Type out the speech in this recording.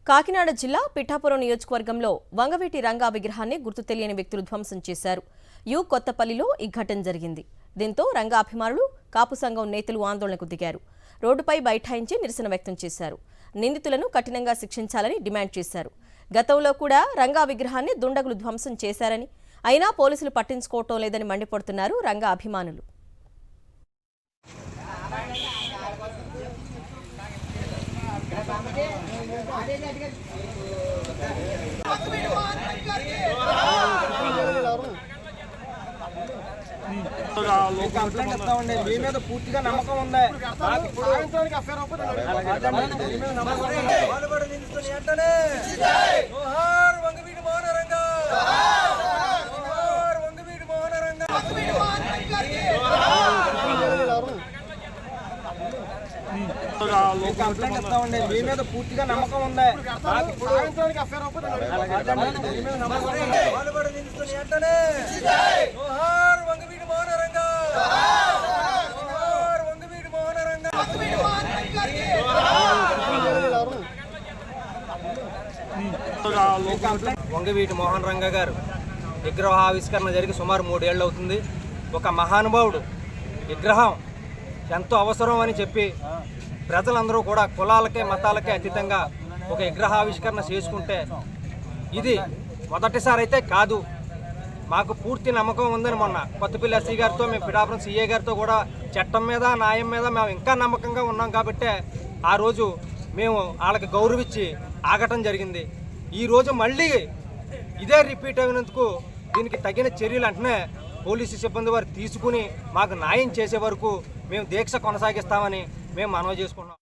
కాకినాడ జిల్లా పిఠాపురం నియోజకవర్గంలో వంగవీటి రంగా విగ్రహాన్ని గుర్తు తెలియని వ్యక్తులు ధ్వంసం చేశారు. కొత్తపల్లిలో ఈ ఘటన జరిగింది. దీంతో రంగా అభిమానులు, కాపు సంఘం నేతలు ఆందోళనకు దిగారు. రోడ్డుపై బైఠాయించి నిరసన వ్యక్తం చేశారు. నిందితులను కఠినంగా శిక్షించాలని డిమాండ్ చేశారు. గతంలో కూడా రంగా విగ్రహాన్ని దుండగులు ధ్వంసం చేశారని, అయినా పోలీసులు పట్టించుకోవటం లేదని మండిపడుతున్నారు రంగా అభిమానులు. మీ మీద పూర్తిగా నమ్మకం ఉంది. మీ మీద పూర్తిగా నమ్మకం ఉంది. వంగవీటి మోహన్ రంగా గారు విగ్రహావిష్కరణ జరిగి సుమారు 3 ఏళ్ళు అవుతుంది. ఒక మహానుభావుడు విగ్రహం ఎంతో అవసరం అని చెప్పి ప్రజలందరూ కూడా కులాలకే మతాలకే అతీతంగా ఒక విగ్రహావిష్కరణ చేసుకుంటే ఇది మొదటిసారి అయితే కాదు. మాకు పూర్తి నమ్మకం ఉందని మొన్న కొత్తపల్లి ఎస్సీ గారితో, మేము పిఠాపురం సిఏ గారితో కూడా చట్టం మీద, న్యాయం మీద మేము ఇంకా నమ్మకంగా ఉన్నాం కాబట్టి ఆ రోజు మేము వాళ్ళకి గౌరవించి ఆగటం జరిగింది. ఈరోజు మళ్ళీ ఇదే రిపీట్ అయినందుకు దీనికి తగిన చర్యలు అంటనే పోలీసు సిబ్బంది వారు తీసుకుని మాకు న్యాయం చేసే వరకు మేము దీక్ష కొనసాగిస్తామని మేము మనవి చేసుకున్నాం.